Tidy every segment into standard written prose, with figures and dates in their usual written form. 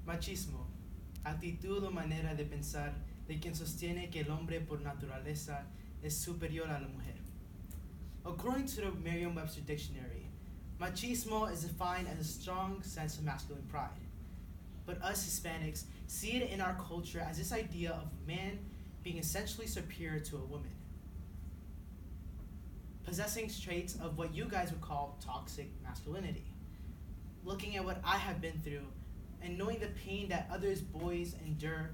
Machismo, actitud o manera de pensar de quien sostiene que el hombre por naturaleza es superior a la mujer. According to the Merriam-Webster Dictionary, machismo is defined as a strong sense of masculine pride. But us Hispanics see it in our culture as this idea of a man being essentially superior to a woman, possessing traits of what you guys would call toxic masculinity. Looking at what I have been through and knowing the pain that others boys endure,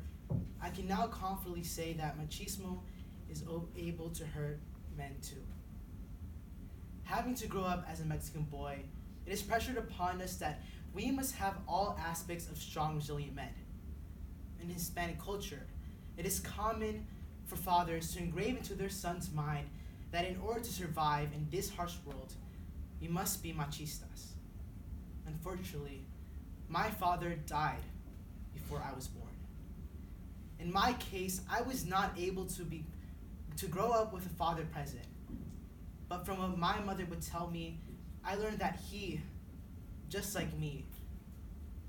I can now confidently say that machismo is able to hurt men too. Having to grow up as a Mexican boy, it is pressured upon us that we must have all aspects of strong, resilient men. In Hispanic culture, it is common for fathers to engrave into their son's mind that in order to survive in this harsh world, we must be machistas. Unfortunately, my father died before I was born. In my case, I was not able to grow up with a father present. But from what my mother would tell me, I learned that he, just like me,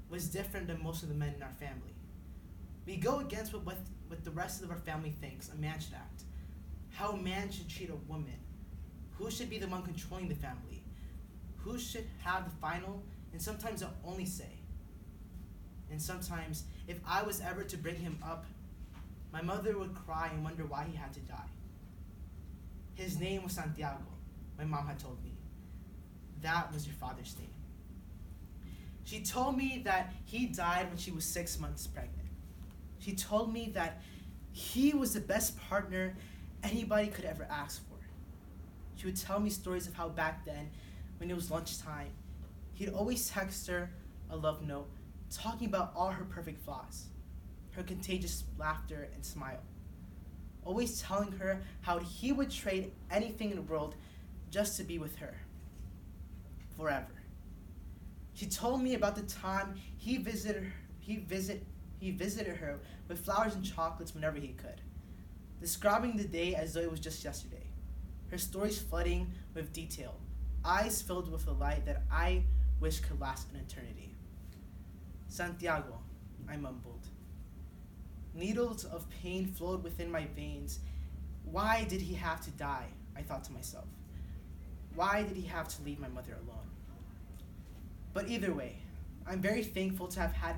was different than most of the men in our family. We go against what the rest of our family thinks a man should act, how a man should treat a woman, who should be the one controlling the family, who should have the final and sometimes the only say. And sometimes, if I was ever to bring him up, my mother would cry and wonder why he had to die. His name was Santiago, my mom had told me. That was your father's name. She told me that he died when she was 6 months pregnant. She told me that he was the best partner anybody could ever ask for. She would tell me stories of how back then, when it was lunchtime, he'd always text her a love note talking about all her perfect flaws, her contagious laughter and smile, always telling her how he would trade anything in the world just to be with her forever. She told me about the time he visited her with flowers and chocolates whenever he could, describing the day as though it was just yesterday, her stories flooding with detail, eyes filled with a light that I wish could last an eternity. Santiago, I mumbled. Needles of pain flowed within my veins. Why did he have to die? I thought to myself. Why did he have to leave my mother alone? But either way, I'm very thankful to have had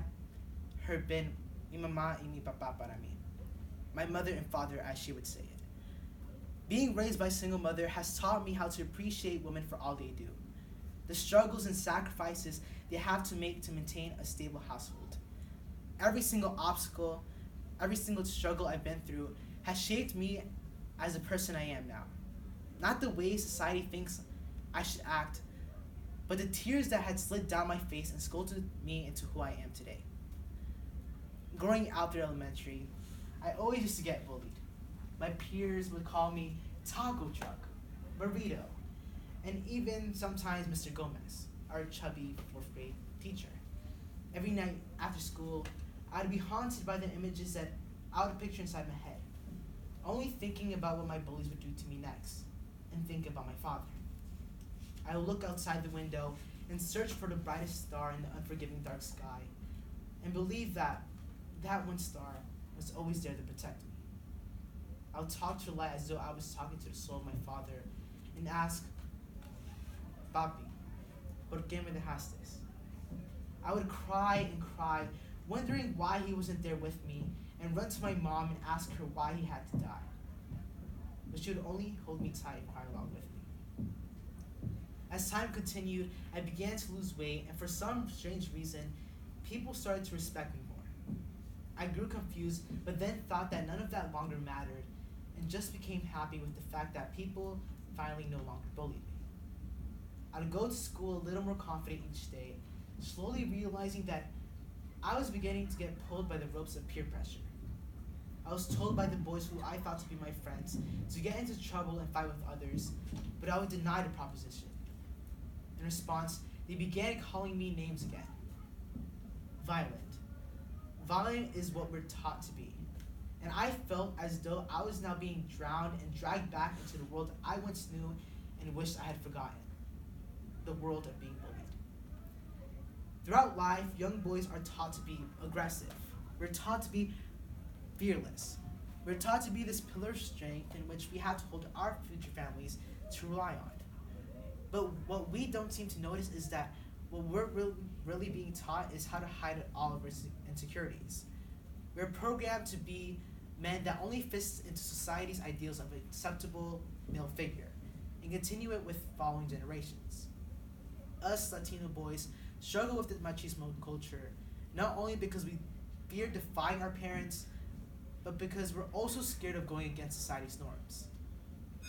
her been mi mamá y mi papá para mí, my mother and father, as she would say it. Being raised by a single mother has taught me how to appreciate women for all they do, the struggles and sacrifices they have to make to maintain a stable household. Every single obstacle, every single struggle I've been through has shaped me as the person I am now. Not the way society thinks I should act, but the tears that had slid down my face and sculpted me into who I am today. Growing out through elementary, I always used to get bullied. My peers would call me taco truck, burrito, and even sometimes Mr. Gomez, our chubby fourth grade teacher. Every night after school, I'd be haunted by the images that I would picture inside my head, only thinking about what my bullies would do to me next, and think about my father. I would look outside the window and search for the brightest star in the unforgiving dark sky, and believe that that one star was always there to protect me. I would talk to the light as though I was talking to the soul of my father, and ask, Papi, ¿por qué me dejaste? I would cry and cry, wondering why he wasn't there with me, and run to my mom and ask her why he had to die. But she would only hold me tight and cry along with me. As time continued, I began to lose weight, and for some strange reason, people started to respect me more. I grew confused, but then thought that none of that longer mattered, and just became happy with the fact that people finally no longer bullied me. I would go to school a little more confident each day, slowly realizing that I was beginning to get pulled by the ropes of peer pressure. I was told by the boys who I thought to be my friends to get into trouble and fight with others, but I would deny the proposition. In response, they began calling me names again. Violent. Violent is what we're taught to be. And I felt as though I was now being drowned and dragged back into the world I once knew and wished I had forgotten. The world of being bullied. Throughout life, young boys are taught to be aggressive. We're taught to be fearless. We're taught to be this pillar of strength in which we have to hold our future families to rely on. But what we don't seem to notice is that what we're really being taught is how to hide all of our insecurities. We're programmed to be men that only fits into society's ideals of an acceptable male figure and continue it with following generations. Us Latino boys struggle with the machismo culture not only because we fear defying our parents, but because we're also scared of going against society's norms.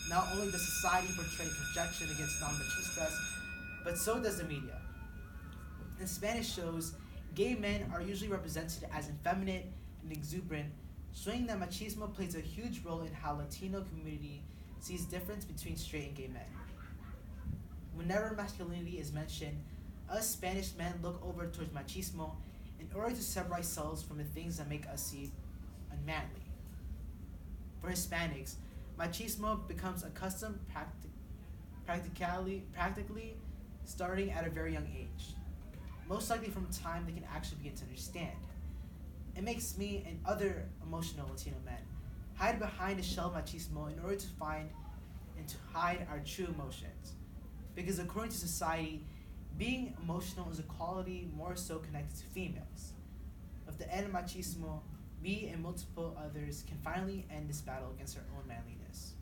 Not only does society portray projection against non-machistas, but so does the media. In Spanish shows, gay men are usually represented as effeminate and exuberant, showing that machismo plays a huge role in how Latino community sees difference between straight and gay men. Whenever masculinity is mentioned, us Spanish men look over towards machismo in order to separate ourselves from the things that make us seem unmanly. For Hispanics, machismo becomes a custom practically starting at a very young age, most likely from the time they can actually begin to understand. It makes me and other emotional Latino men hide behind the shell of machismo in order to find and to hide our true emotions. Because according to society, being emotional is a quality more so connected to females. With the end of machismo, we and multiple others can finally end this battle against our own manliness.